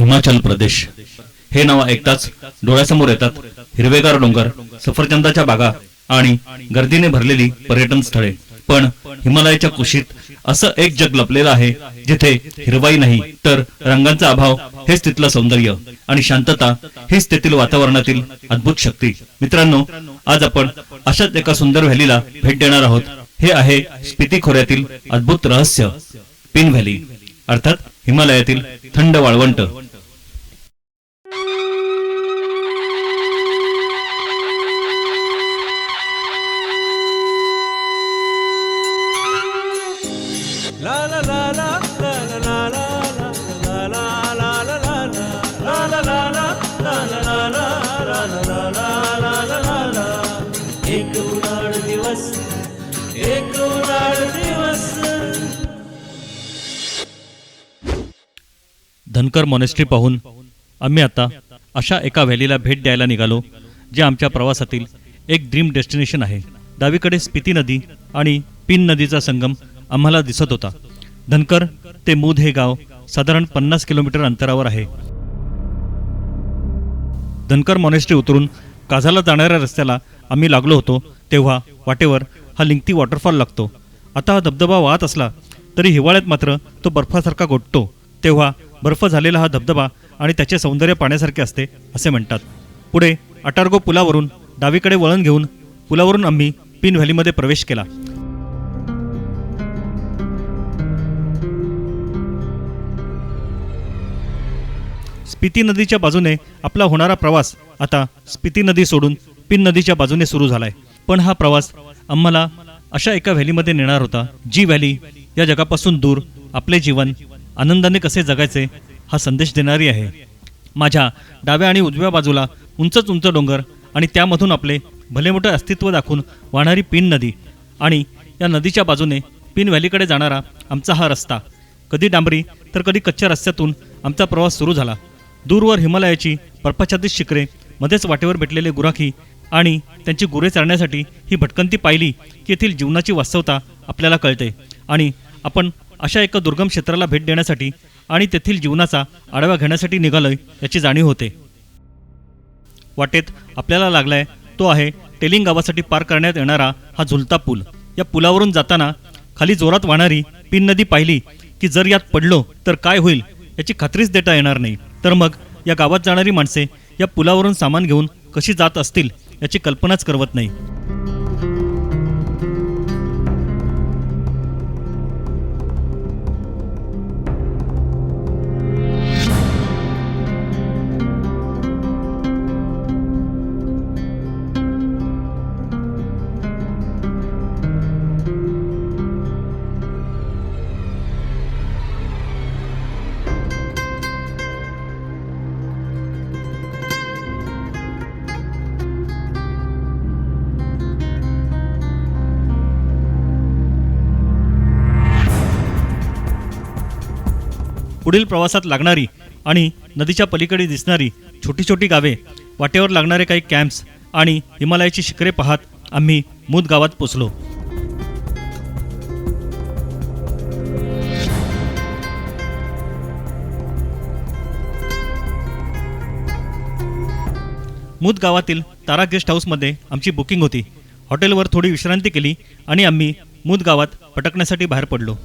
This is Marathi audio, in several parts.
हिमाचल प्रदेश हे नाव ऐकताच डोळ्यासमोर येतात हिरवेगार डोंगर, सफरचंदाच्या बागा आणि गर्दीने भरलेली पर्यटन स्थळे. पण हिमालयाच्या कुशीत असं एक जग लपलेलं आहे जिथे हिरवाई नाही तर रंगांचा अभाव हेच तिथलं सौंदर्य आणि शांतता हेच तेथील वातावरणातील अद्भुत शक्ती. मित्रांनो, आज आपण अशाच एका सुंदर व्हॅलीला भेट देणार आहोत. हे आहे स्पिती खोऱ्यातील अद्भुत रहस्य, पिन व्हॅली, अर्थात हिमालयातील थंड वाळवंट. धनकर मॉनेस्ट्री पाहून आम्ही आता अशा एका व्हॅलीला भेट द्यायला निघालो जे आमच्या प्रवासातील एक ड्रीम डेस्टिनेशन आहे. डावीकडे स्पिती नदी आणि पिन नदीचा संगम आम्हाला दिसत होता. धनकर ते मूद हे गाव साधारण 50 किलोमीटर अंतरावर आहे. धनकर मॉनेस्ट्री उतरून काझाला जाणाऱ्या रस्त्याला आम्ही लागलो होतो तेव्हा वाटेवर हा लिंगती वॉटरफॉल लागतो. आता हा धबधबा वाहत असला तरी हिवाळ्यात मात्र तो बर्फासारखा गोठतो. तेव्हा बर्फ झालेला हा धबधबा आणि त्याचे सौंदर्य पाण्यासारखे असते असे म्हणतात. पुढे अटार्गो पुलावरून डावीकडे वळण घेऊन पुलावरून आम्ही पिन व्हॅलीमध्ये प्रवेश केला. स्पिती नदीच्या बाजूने आपला होणारा प्रवास आता स्पिती नदी सोडून पिन नदीच्या बाजूने सुरू झालाय. पण हा प्रवास आम्हाला अशा एका व्हॅलीमध्ये नेणार होता जी व्हॅली या जगापासून दूर आपले जीवन आनंदाने कसे जगायचे हा संदेश देणारी आहे. माझ्या डाव्या आणि उजव्या बाजूला उंच उंच डोंगर आणि त्यामधून आपले भले मोठे अस्तित्व दाखवून वाहणारी पिन नदी आणि या नदीच्या बाजूने पिन व्हॅलीकडे जाणारा आमचा हा रस्ता. कधी डांबरी तर कधी कच्च्या रस्त्यातून आमचा प्रवास सुरू झाला. दूरवर हिमालयाची बर्फाच्छादित शिखरे, मध्येच वाटेवर भेटलेले गुराखी आणि त्यांची गुरे चारण्यासाठी ही भटकंती पाहिली की येथील जीवनाची वास्तवता आपल्याला कळते आणि आपण अशा एका दुर्गम क्षेत्राला भेट देण्यासाठी आणि तेथील जीवनाचा आढावा घेण्यासाठी निघालोय याची जाणीव होते. वाटेत आपल्याला लागलाय तो आहे टेलिंग गावासाठी पार करण्यात येणारा हा झुलता पूल. या पुलावरून जाताना खाली जोरात वाहणारी पिन नदी पाहिली की जर यात पडलो तर काय होईल याची खात्रीच देता येणार नाही. तर मग या गावात जाणारी माणसे या पुलावरून सामान घेऊन कशी जात असतील याची कल्पनाच करवत नाही. पुढील प्रवासात लागणारी आणि नदीच्या पलीकडे दिसणारी छोटी छोटी गावे, वाटेवर लागणारे काही कॅम्प्स आणि हिमालयाची शिखरे पाहत आम्ही मूद गावात पोचलो. मूद गावातील तारा गेस्ट हाऊसमध्ये आमची बुकिंग होती. हॉटेलवर थोडी विश्रांती केली आणि आम्ही मूद गावात भटकण्यासाठी बाहेर पडलो.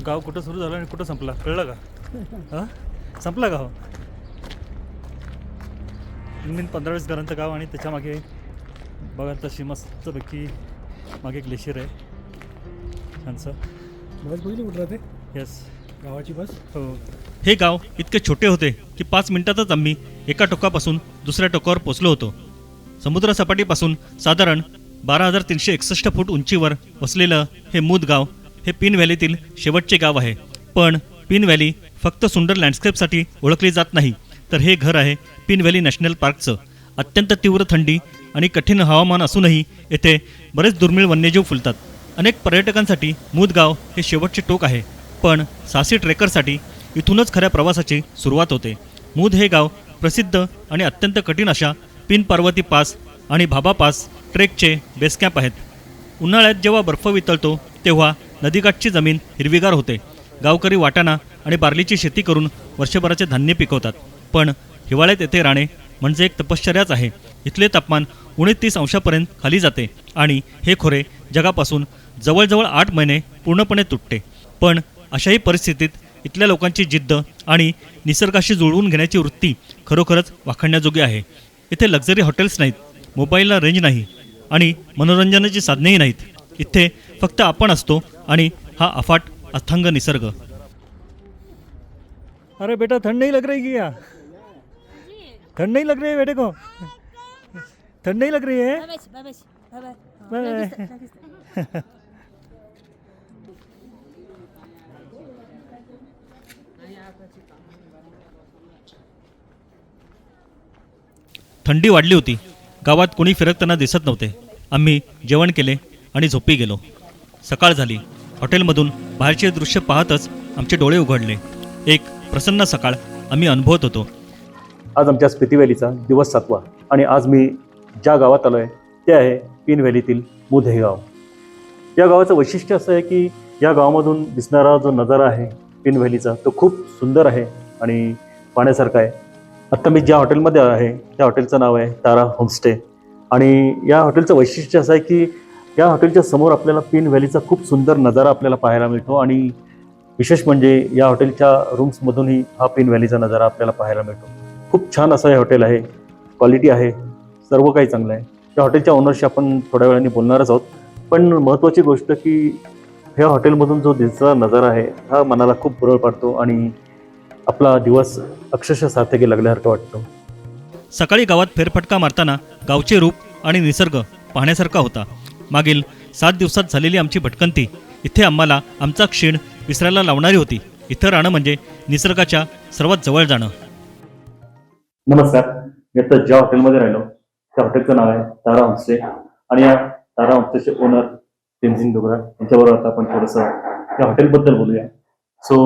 गाव कुठं सुरू झालं आणि कुठं संपला कळलं का? संपला गाव. 15-20 घरांचं गाव आणि त्याच्या मागे बघा तशी मस्तपैकी मागे ग्लेशियर आहे. छानसं बस बघितली कुठं राहते? येस, गावाची बस. हो. हे गाव इतके छोटे होते की 5 मिनिटातच आम्ही एका टोकापासून दुसऱ्या टोकावर पोचलो होतो. समुद्रसपाटीपासून साधारण 12,361 फूट उंचीवर वसलेलं हे मूद गाव हे पिन व्हॅलीतील शेवटचे गाव आहे. पण पिन व्हॅली फक्त सुंदर लँडस्केपसाठी ओळखली जात नाही, तर हे घर आहे पिन व्हॅली नॅशनल पार्कचं. अत्यंत तीव्र थंडी आणि कठीण हवामान असूनही येथे बरेच दुर्मिळ वन्यजीव फुलतात. अनेक पर्यटकांसाठी मूद गाव हे शेवटचे टोक आहे, पण साहसी ट्रेकरसाठी इथूनच खऱ्या प्रवासाची सुरुवात होते. मूद हे गाव प्रसिद्ध आणि अत्यंत कठीण अशा पिन पार्वती पास आणि भाबा पास ट्रेकचे बेस कॅम्प आहेत. उन्हाळ्यात जेव्हा बर्फ वितळतो तेव्हा नदीकाठची जमीन हिरवीगार होते. गावकरी वाटाणा आणि बार्लीची शेती करून वर्षभराचे धान्य पिकवतात. पण हिवाळ्यात येथे राहणे म्हणजे एक तपश्चर्याच आहे. इथले तापमान 29 अंशापर्यंत खाली जाते आणि हे खोरे जगापासून जवळजवळ 8 महिने पूर्णपणे तुटते. पण अशाही परिस्थितीत इथल्या लोकांची जिद्द आणि निसर्गाशी जुळवून घेण्याची वृत्ती खरोखरच वाखाणण्याजोगी आहे. इथे लक्झरी हॉटेल्स नाहीत, मोबाईलला रेंज नाही आणि मनोरंजनाची साधनेही नाहीत. इथे फक्त आपण असतो आणि हा अफाट अथांग निसर्ग. अरे बेटा, ठंड नहीं लग रही क्या? ठंड नहीं लग रही है बेटे को? ठंड नहीं लग रही है? थंडी वाढली होती. गावात कोणी फिरकताना दिसत नव्हते. आम्ही जेवण केले आणि झोपी गेलो. सकाळ झाली. हॉटेलमधून बाहेरचे दृश्य पाहतच आमचे डोळे उघडले. एक प्रसन्न सकाळ आम्ही अनुभवत होतो. आज आमच्या स्पिती व्हॅलीचा दिवस 7वा आणि आज मी ज्या गावात आलो आहे ते आहे पिन व्हॅलीतील मुद हे गाव. या गावाचं वैशिष्ट्य असं आहे की या गावामधून दिसणारा जो नजारा आहे पिन व्हॅलीचा तो खूप सुंदर आहे आणि पाहण्यासारखा आहे. आत्ता मी ज्या हॉटेलमध्ये आहे त्या हॉटेलचं नाव आहे तारा होमस्टे आणि या हॉटेलचं वैशिष्ट्य असं आहे की या हॉटेलच्या समोर आपल्याला पिन व्हॅलीचा खूप सुंदर नजारा आपल्याला पाहायला मिळतो आणि विशेष म्हणजे या हॉटेलच्या रूम्समधूनही हा पिन व्हॅलीचा नजारा आपल्याला पाहायला मिळतो. खूप छान असं हे हॉटेल आहे, क्वालिटी आहे, सर्व काही चांगलं आहे. या हॉटेलच्या ओनरशी आपण थोड्या वेळाने बोलणारच आहोत. पण महत्त्वाची गोष्ट की ह्या हॉटेलमधून जो दिसणारा नजारा आहे हा मनाला खूप बुरळ पाडतो आणि आपला दिवस अक्षरशः सार्थकी लागल्यासारखं वाटतो. सकाळी गावात फेरफटका मारताना गावचे रूप आणि निसर्ग पाहण्यासारखा होता. मागील 7 दिवसात झालेली आमची भटकंती इथे आम्हाला आमचा क्षीण विसरायला लावणारी होती. इथं राहणं म्हणजे निसर्गाच्या सर्वात जवळ जाणं. नमस्कार, मी आता ज्या हॉटेलमध्ये राहिलो त्या हॉटेलचं नाव आहे तारा होमस्टे आणि या तारा होमस्टेचे ओनर तेंजिन डोगरा यांच्याबरोबर आता आपण थोडंसं या हॉटेलबद्दल बोलूया. सो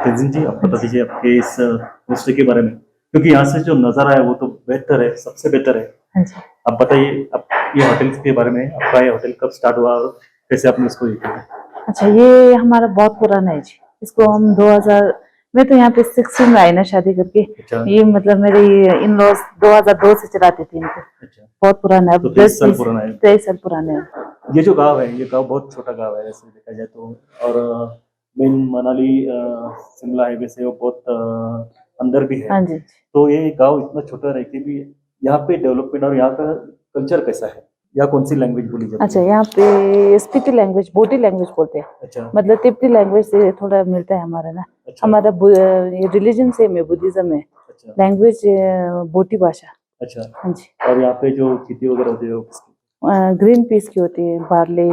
तेंजिन जी, आप बता दीजिए आपके इस होमस्टे के बारे में, क्योंकि यहाँ से जो नज़ारा है वो तो बेहतर है, सबसे बेहतर है. हाँ जी. आप बताइए आप ये होटल के बारे में, आपका ये होटल कब स्टार्ट हुआ और कैसे आपने इसको ये किया? अच्छा, ये हमारा बहुत पुराना है जी. इसको हम 2000 मैं तो यहाँ पे 16 में आई ना शादी करके. अच्छा. ये मतलब मेरे इन लॉज 2002 से चलाते थे इनको. अच्छा. बहुत पुराना है. तो 30 साल पुराना है. 23 साल पुराने है. ये जो गांव है, ये गांव बहुत छोटा गांव है वैसे देखा जाए तो, और मेन मनाली शिमला हाईवे से वो बहुत अंदर भी है. हाँ जी. तो ये गांव इतना छोटा रह के भी यहाँ पे डेवलपमेंट और यहाँ का कल्चर कैसा है? यहाँ कौन सी लैंग्वेज बोली जाती है? अच्छा, यहाँ पे स्पीति लैंग्वेज, बोटी लैंग्वेज बोलते हैं. अच्छा. मतलब तिब्बती लैंग्वेज से थोड़ा मिलता है हमारा ना. अच्छा. हमारा ये रिलीजन सेम है, बुद्धिज्म है. अच्छा. लैंग्वेज बोटी भाषा. अच्छा. हाँ जी. और यहाँ पे जो खेती वगैरह होती है वो किसकी? ग्रीन पीस की होती है, बार्ले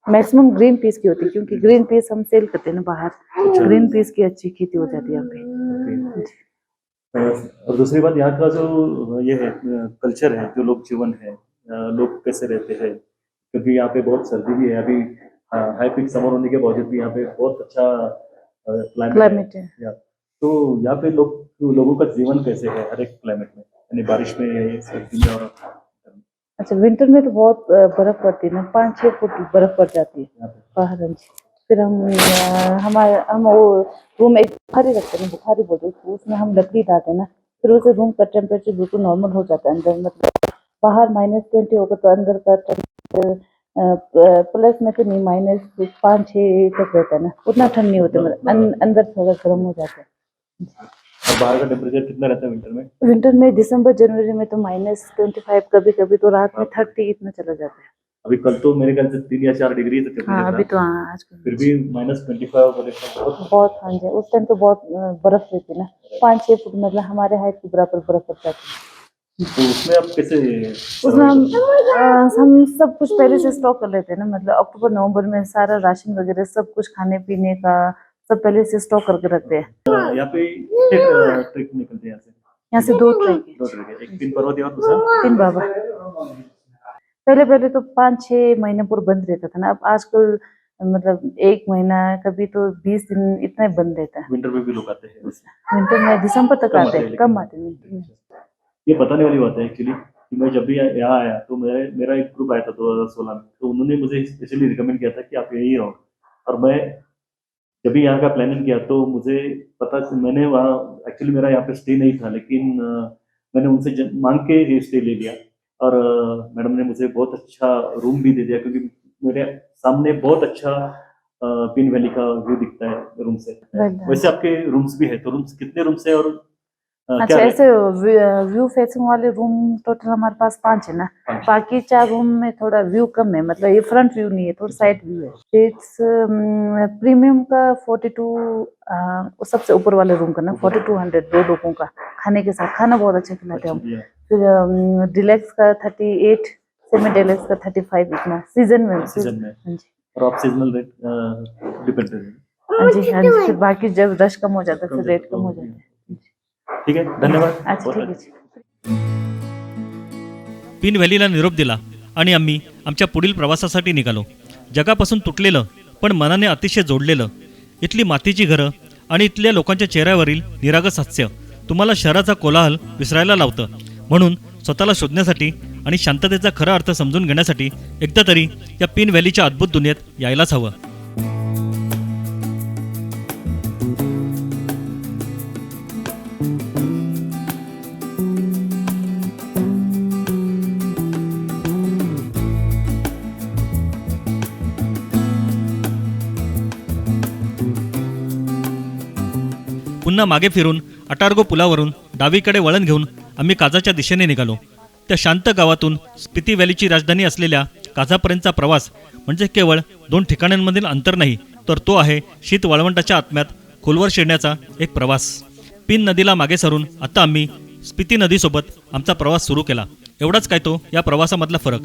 मैक्सिमम ग्रीन पीस की होती है क्योंकि ग्रीन पीस हम सेल करते हैं ना बाहर. अच्छा. ग्रीन पीस की अच्छी खेती हो जाती है यहाँ पे. और दूसरी बात, यहाँ का जो ये है कल्चर है, जो लोग जीवन है, लोग कैसे रहते हैं, क्योंकि यहाँ पे बहुत सर्दी भी है अभी, हाई पीक समर होने के बावजूद भी यहाँ पे बहुत अच्छा क्लाइमेट है. या तो यहाँ पे लोगों का जीवन कैसे है हर एक क्लाइमेट में, यानी बारिश में, सर्दी में और अच्छा, विंटर में तो बहुत बर्फ पड़ती है ना, 5-6 फुट बर्फ पड़ जाती है बाहर. फिर हम वो रूम एक बुखारी रखते हैं, बुखारी बोलते हैं, उसमें हम लकड़ी डालते हैं ना, फिर उसे रूम का टेम्परेचर बिल्कुल नॉर्मल हो जाता है अंदर. मतलब बाहर -20 होगा तो अंदर का टेम्परेचर प्लस में तो नहीं, -5-6 तक रहता है ना, उतना ठंड नहीं होता. मतलब अंदर थोड़ा गर्म हो जाता है. और बाहर का टेम्परेचर कितना रहता है विंटर में? विंटर में दिसंबर जनवरी में तो -25, कभी कभी तो रात में 30 इतना चला जाता है. अभी कल तो मेरे ख्याल से 3 या 4 डिग्री तक टेम्परेचर हाँ, था. अभी तो हाँ, आज फिर भी -25 बोले तो बहुत. हाँ जी, उस टाइम तो बहुत बर्फ रहती है ना, 5-6 फुट, मतलब हमारे हाइट के बराबर बर्फ पड़ जाती है. तो उसमें आप कैसे? उसमें हम सब कुछ पहले से स्टॉक कर लेते हैं ना, मतलब अक्टूबर नवंबर में सारा राशन वगैरह सब कुछ खाने पीने का सब पहले से स्टॉक करके रखते हैं. यहाँ पे ट्रिप निकलते हैं यहाँ से 2 ट्रेक है. 2 ट्रिप है, एक पिन पर्वत और दूसरा पिन बाबा. पहले तो 5-6 महीने पूरा बंद रहता था ना, अब आजकल मतलब 1 महीना, कभी तो 20 दिन इतना ही बंद रहता है. विंटर में भी लोग आते हैं वैसे. विंटर में दिसंबर तक कम आते हैं, आते हैं कम आते हैं. ये बताने वाली बात है एक्चुअली कि मैं जब भी यहाँ आया तो मेरा एक ग्रुप आया था 2016 में, तो उन्होंने मुझे स्पेशली रिकमेंड किया था कि आप यहीं रहो। और मैं जब भी यहाँ का प्लानिंग किया तो मुझे पता, मैंने वहाँ एक्चुअली मेरा यहाँ पे स्टे नहीं था, लेकिन मैंने उनसे मांग के ये स्टे ले लिया। और मैडम ने मुझे बहुत अच्छा रूम भी दे दिया, क्योंकि मेरे सामने बहुत अच्छा पिन वैली का व्यू दिखता है रूम से। वैसे आपके रूम्स भी है, तो रूम्स कितने रूम्स है और अच्छा, क्या ऐसे व्यू फेसिंग वाले रूम टोटल हमारे पास 5 है ना। 5? बाकी 4 रूम में थोड़ा व्यू कम है, मतलब ये फ्रंट व्यू नहीं है, थोड़ा साइड व्यू है। रेट्स प्रीमियम का 42, सबसे ऊपर वाले रूम का ना 4200 2 लोगों का, खाने के साथ। खाना बहुत अच्छा खिलाते हैं हम। फिर डिलेक्स का 38, सेमी डिलेक्स का 35, इतना सीजन में। सीजन में। हाँ जी, और आप सीजनल रेट डिपेंड है। हाँ जी, हाँ जी। फिर बाकी जब रश कम हो जाता है फिर रेट कम हो जाता है। ठीक आहे, धन्यवाद. अच्छा, ठीक आहे. पिन व्हॅलीला निरोप दिला आणि आम्ही आमच्या पुढील प्रवासासाठी निघालो. जगापासून तुटलेलं पण मनाने अतिशय जोडलेलं, इथली मातीची घरं आणि इथल्या लोकांच्या चेहऱ्यावरील निरागस हास्य तुम्हाला शहराचा कोलाहल विसरायला लावतं. म्हणून स्वतःला शोधण्यासाठी आणि शांततेचा खरा अर्थ समजून घेण्यासाठी एकदा तरी या पिन व्हॅलीच्या अद्भुत दुनियेत यायलाच हवं. पुन्हा मागे फिरून अटार्गो पुलावरून डावीकडे वळण घेऊन आम्ही काझाच्या दिशेने निघालो. त्या शांत गावातून स्पिती व्हॅलीची राजधानी असलेल्या काझापर्यंतचा प्रवास म्हणजे केवळ 2 ठिकाणांमधील अंतर नाही, तर तो आहे शीत वाळवंटाच्या आत्म्यात खोलवर शिरण्याचा एक प्रवास. पिन नदीला मागे सरून आता आम्ही स्पिती नदीसोबत आमचा प्रवास सुरू केला. एवढाच काय तो या प्रवासामधला फरक.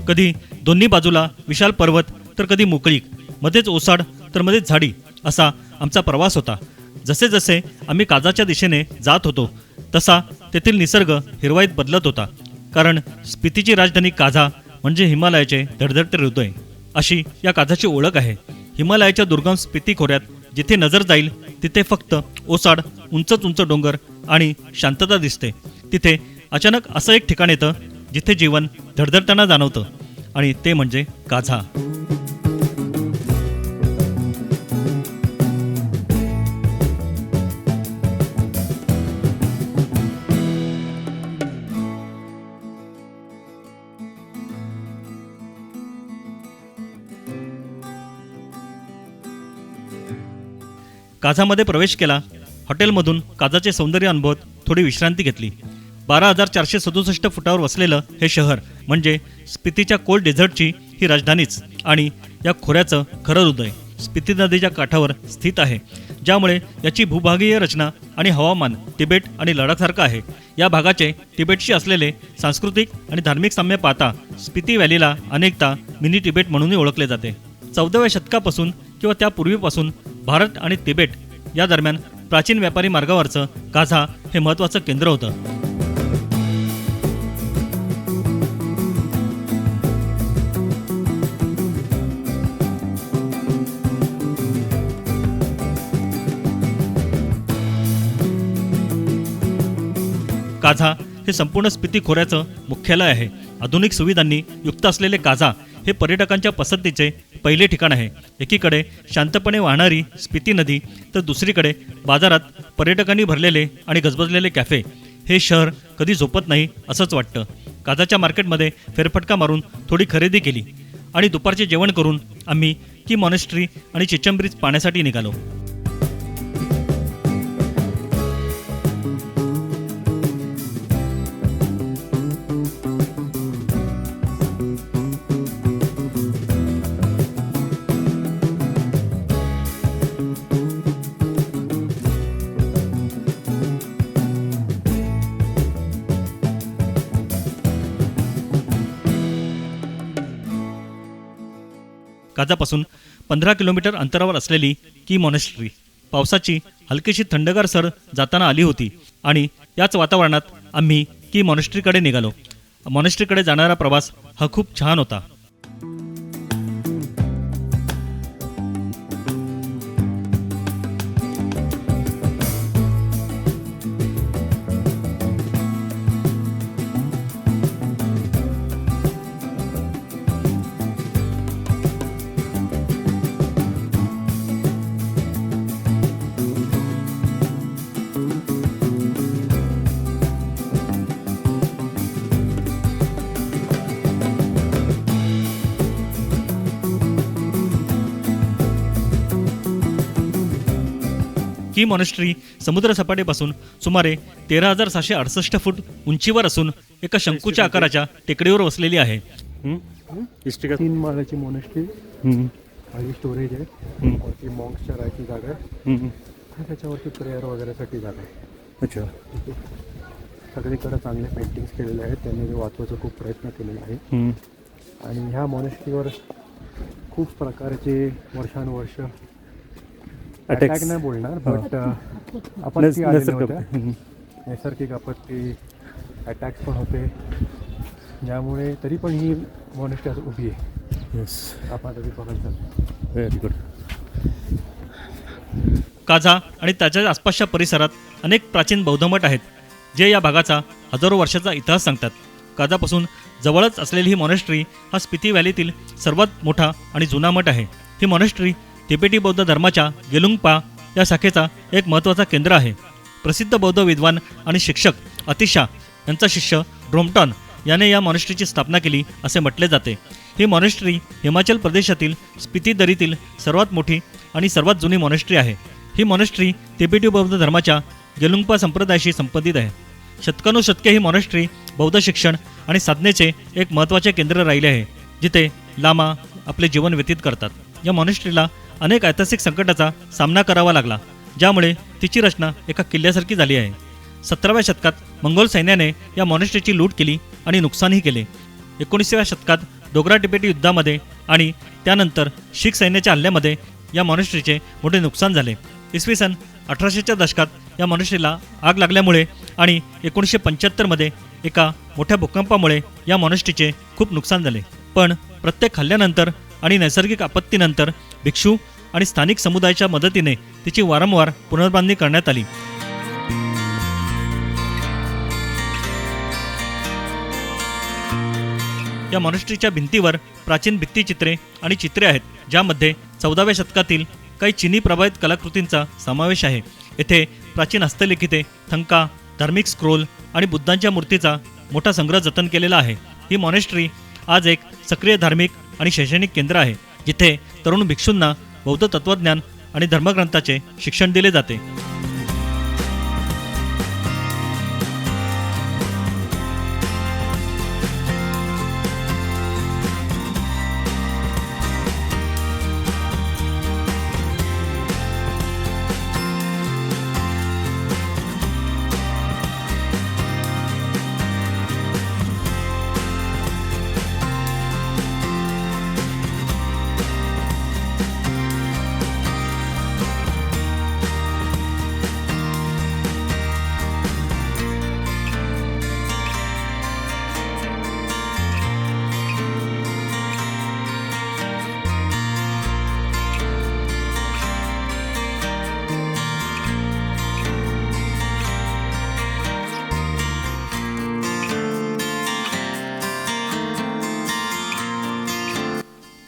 कधी दोन्ही बाजूला विशाल पर्वत तर कधी मोकळीक, मध्येच ओसाड तर मध्येच झाडी असा आमचा प्रवास होता. जसे जसे आम्ही काझाच्या दिशेने जात होतो तसा तेथील निसर्ग हिरवाईत बदलत होता. कारण स्पितीची राजधानी काझा म्हणजे हिमालयाचे धडधडते हृदय अशी या काझाची ओळख आहे. हिमालयाच्या दुर्गम स्पिती खोऱ्यात जिथे नजर जाईल तिथे फक्त ओसाड, उंच उंच डोंगर आणि शांतता दिसते. तिथे अचानक असं एक ठिकाण येतं जिथे जीवन धडधडताना जाणवतं, आणि ते म्हणजे काझा. काझामध्ये प्रवेश केला. हॉटेलमधून काझाचे सौंदर्य अनुभवत थोडी विश्रांती घेतली. 12,467 फुटावर वसलेलं हे शहर म्हणजे स्पितीच्या कोल्ड डेझर्टची ही राजधानीच आणि या खोऱ्याचं खरं हृदय स्पिती नदीच्या काठावर स्थित आहे, ज्यामुळे याची भूभागीय रचना आणि हवामान तिबेट आणि लडाखसारखं आहे. या भागाचे तिबेटशी असलेले सांस्कृतिक आणि धार्मिक साम्य पाहता स्पिती व्हॅलीला अनेकदा मिनी तिबेट म्हणूनही ओळखले जाते. 14व्या शतकापासून किंवा त्यापूर्वीपासून भारत आणि तिबेट या दरम्यान प्राचीन व्यापारी मार्गावरचं काझा हे महत्त्वाचं केंद्र होतं. काझा हे संपूर्ण स्पिती खोऱ्याचं मुख्यालय आहे. आधुनिक सुविधांनी युक्त असलेले काझा हे पर्यटकांच्या पसंतीचे पहिले ठिकाण आहे. एकीकडे शांतपणे वाहणारी स्पिती नदी तर दुसरीकडे बाजारात पर्यटकांनी भरलेले आणि गजबजलेले कॅफे. हे शहर कधी झोपत नाही असंच वाटतं. काझाच्या मार्केटमध्ये फेरफटका मारून थोडी खरेदी केली आणि दुपारचे जेवण करून आम्ही की मॉनेस्ट्री आणि चिचम ब्रिज पाहण्यासाठी निघालो. काझापासून 15 किलोमीटर अंतरावर असलेली की मॉनेस्ट्री. पावसाची हलकीशी थंडगार सर जाताना आली होती आणि याच वातावरणात आम्ही की मॉनेस्ट्रीकडे निघालो. मॉनेस्ट्रीकडे जाणारा प्रवास हा खूप छान होता. ही मॉनेस्ट्री समुद्र सपाटीपासून सुमारे 13,768 फूट उंचीवर असून एका शंकूच्या आकाराच्या टेकडीवर वसलेली आहे. हिस्ट्री का 3 माळ्याची मोनेस्ट्री, खाली स्टोरेज आहे, वरती मॉन्क्सच्या राहायची जागा आहे, आणि त्याच्यावरती प्रेयर वगैरेसाठी जागा आहे. अच्छा. सगळीकडे चांगले पेंटिंग्स केलेले आहेत, त्यांनी ते वाचवायचा खूप प्रयत्न केलेला आहे. आणि ह्या मोनेस्ट्रीवर खूप प्रकारचे वर्षानुवर्ष अटॅक नाही बोलणार, बट आपत्ती आलेल्या होत्या. नैसर्गिक आपत्ती, अटॅक्स पण होते, ज्यामुळे तरी पण ही मोनेस्ट्री आज उभी आहे. आपण तरी बघायचं. Very good. काझा आणि त्याच्या आसपासच्या परिसरात अनेक प्राचीन बौद्ध मठ आहेत जे या भागाचा हजारो वर्षाचा इतिहास सांगतात. काझापासून जवळच असलेली ही मॉनेस्ट्री हा स्पिती व्हॅलीतील सर्वात मोठा आणि जुना मठ आहे. ही मॉनेस्ट्री तिबेटी बौद्ध धर्माच्या गेलुंगपा या शाखेचा एक महत्त्वाचा केंद्र आहे. प्रसिद्ध बौद्ध विद्वान आणि शिक्षक अतिशा यांचा शिष्य ड्रोमटॉन याने या मॉनेस्ट्रीची स्थापना केली असे म्हटले जाते. ही मॉनेस्ट्री हिमाचल प्रदेशातील स्पिती दरीतील सर्वात मोठी आणि सर्वात जुनी मॉनेस्ट्री आहे. ही मॉनेस्ट्री तिबेटी बौद्ध धर्माच्या गेलुंगपा संप्रदायाशी संबंधित आहे. शतकानुशतके ही मॉनेस्ट्री बौद्ध शिक्षण आणि साधनेचे एक महत्त्वाचे केंद्र राहिले आहे, जिथे लामा आपले जीवन व्यतीत करतात. या मॉनेस्ट्रीला अनेक ऐतिहासिक संकटाचा सामना करावा लागला, ज्यामुळे तिची रचना एका किल्ल्यासारखी झाली आहे. 17व्या शतकात मंगोल सैन्याने या मॉनेस्ट्रीची लूट केली आणि नुकसानही केले. 19व्या शतकात डोगरा टिबेटी युद्धामध्ये आणि त्यानंतर शीख सैन्याच्या हल्ल्यामध्ये या मॉनेस्ट्रीचे मोठे नुकसान झाले. इसवी सन 1800च्या दशकात या मॉनेस्ट्रीला आग लागल्यामुळे आणि 1975मध्ये एका मोठ्या भूकंपामुळे या मॉनेस्ट्रीचे खूप नुकसान झाले. पण प्रत्येक हल्ल्यानंतर आणि नैसर्गिक आपत्तीनंतर भिक्षू आणि स्थानिक समुदायाच्या मदतीने तिची वारंवार पुनर्बांधणी करण्यात आली. या मॉनेस्ट्रीच्या भिंतीवर प्राचीन भित्तिचित्रे आणि चित्रे आहेत, ज्यामध्ये 14व्या शतकातील काही चीनी प्रभावित कलाकृतींचा समावेश आहे. येथे प्राचीन हस्तलिखिते, थंका, धार्मिक स्क्रोल आणि बुद्धांच्या मूर्तीचा मोठा संग्रह जतन केलेला आहे. ही मॉनेस्ट्री आज एक सक्रिय धार्मिक आणि शैक्षणिक केंद्र आहे, जिथे तरुण भिक्षूंना बौद्ध तत्त्वज्ञान आणि धर्मग्रंथाचे शिक्षण दिले जाते.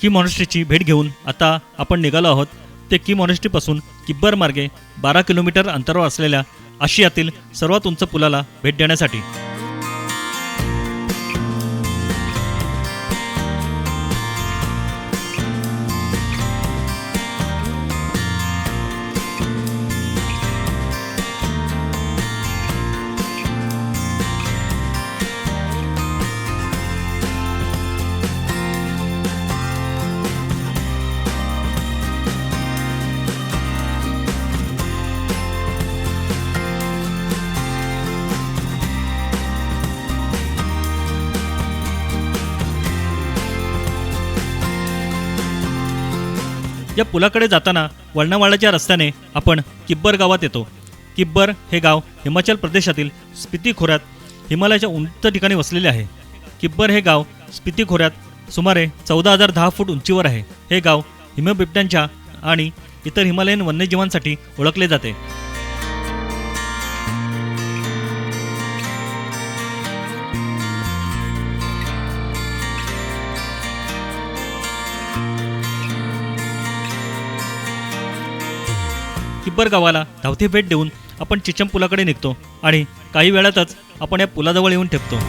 की मॉनेस्ट्रीची भेट घेऊन आता आपण निघालो आहोत ते की मॉनेस्ट्रीपासून किब्बर मार्गे 12 किलोमीटर अंतरावर असलेल्या आशियातील सर्वात उंच पुलाला भेट देण्यासाठी. या पुलाकडे जाताना वळणावळणाच्या रस्त्याने आपण किब्बर गावात येतो. किब्बर हे गाव हिमाचल प्रदेशातील स्पिती खोऱ्यात हिमालयाच्या उंच ठिकाणी वसलेले आहे. किब्बर हे गाव स्पिती खोऱ्यात सुमारे 14,010 फूट उंचीवर आहे. हे गाव हिमबिबट्यांच्या आणि इतर हिमालयन वन्यजीवांसाठी ओळखले जाते. किब्बर गावाला धावती भेट देऊन आपण चिचम पुलाकडे निघतो आणि काही वेळातच आपण या पुलाजवळ येऊन ठेपतो.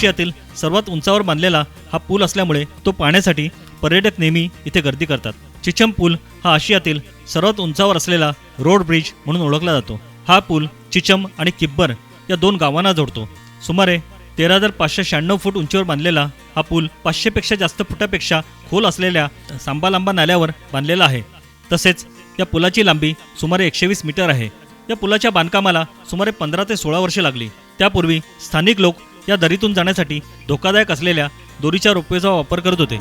आशियातील सर्वात उंचावर बांधलेला हा पूल असल्यामुळे तो पाहण्यासाठी पर्यटक नेहमी इथे गर्दी करतात. चिचम पूल हा आशियातील सर्वात उंचावर असलेला रोड ब्रिज म्हणून ओळखला जातो. हा पूल चिचम आणि किब्बर या 2 गावांना जोडतो. सुमारे 13,596 फूट उंचीवर बांधलेला हा पूल 500 पेक्षा जास्त फुटापेक्षा खोल असलेल्या सांबालांबा नाल्यावर बांधलेला आहे. तसेच या पुलाची लांबी सुमारे 120 मीटर आहे. या पुलाच्या बांधकामाला सुमारे 15 ते 16 वर्षे लागली. त्यापूर्वी स्थानिक लोक या दरीतून जाण्यासाठी धोकादायक असलेल्या दोरीच्या रोपवेचा वापर करत होते.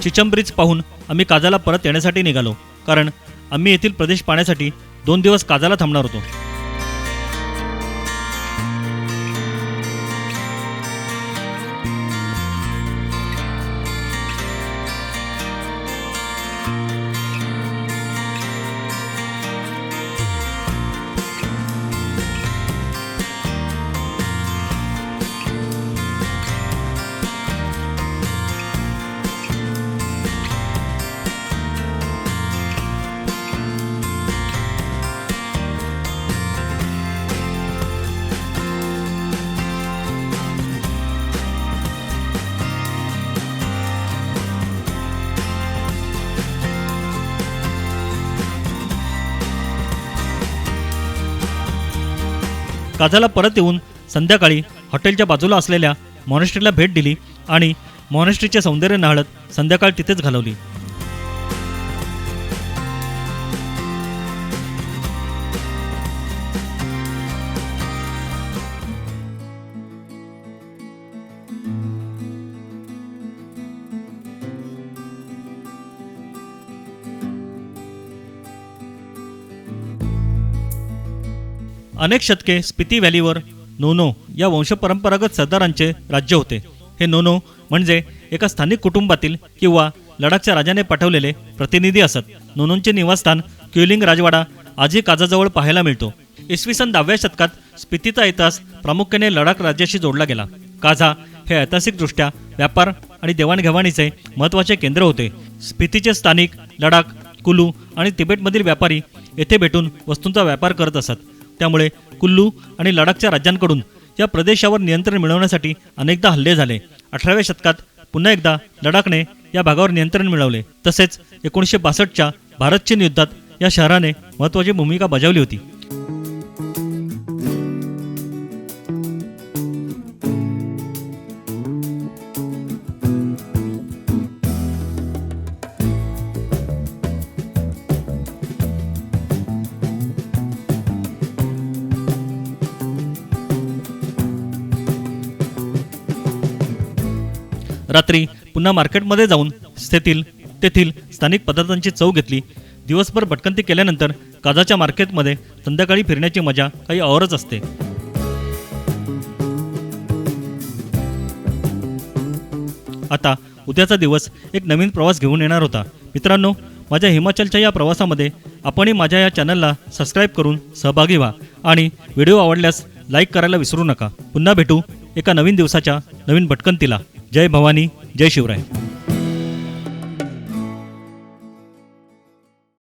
चिचम ब्रिज पाहून आम्ही काजाला परत येण्यासाठी निघालो, कारण आम्ही येथील प्रदेश पाहण्यासाठी 2 दिवस काजाला थांबणार होतो. काजाला परत येऊन संध्याकाळी हॉटेलच्या बाजूला असलेल्या मॉनेस्ट्रीला भेट दिली आणि मॉनेस्ट्रीचे सौंदर्य न्याहाळत संध्याकाळ तिथेच घालवली. अनेक शतके स्पिती व्हॅलीवर नोनो या वंशपरंपरागत सरदारांचे राज्य होते. हे नोनो म्हणजे एका स्थानिक कुटुंबातील किंवा लडाखच्या राजाने पाठवलेले प्रतिनिधी असत. नोनोंचे निवासस्थान क्युलिंग राजवाडा आजही काजाजवळ पाहायला मिळतो. इसवी सन 10व्या शतकात स्पितीचा इतिहास प्रामुख्याने लडाख राज्याशी जोडला गेला. काझा हे ऐतिहासिकदृष्ट्या व्यापार आणि देवाणघेवाणीचे महत्त्वाचे केंद्र होते. स्पितीचे स्थानिक लडाख, कुलू आणि तिबेटमधील व्यापारी येथे भेटून वस्तूंचा व्यापार करत असत. त्यामुळे कुल्लू आणि लडाखच्या राज्यांकडून या प्रदेशावर नियंत्रण मिळवण्यासाठी अनेकदा हल्ले झाले. 18व्या शतकात पुन्हा एकदा लडाखने या भागावर नियंत्रण मिळवले. तसेच 1962च्या भारत चीन युद्धात या शहराने महत्त्वाची भूमिका बजावली होती. रात्री पुन्हा मार्केटमध्ये जाऊन तेथील स्थानिक पदार्थांची चव घेतली. दिवसभर भटकंती केल्यानंतर काजाच्या मार्केटमध्ये संध्याकाळी फिरण्याची मजा काही औरच असते. आता उद्याचा दिवस एक नवीन प्रवास घेऊन येणार होता. मित्रांनो, माझ्या हिमाचलच्या या प्रवासामध्ये आपणही माझ्या या चॅनलला सबस्क्राईब करून सहभागी व्हा आणि व्हिडिओ आवडल्यास लाईक करायला विसरू नका. पुन्हा भेटू एका नवीन दिवसाच्या नवीन भटकंतीला. जय भवानी, जय शिवराय.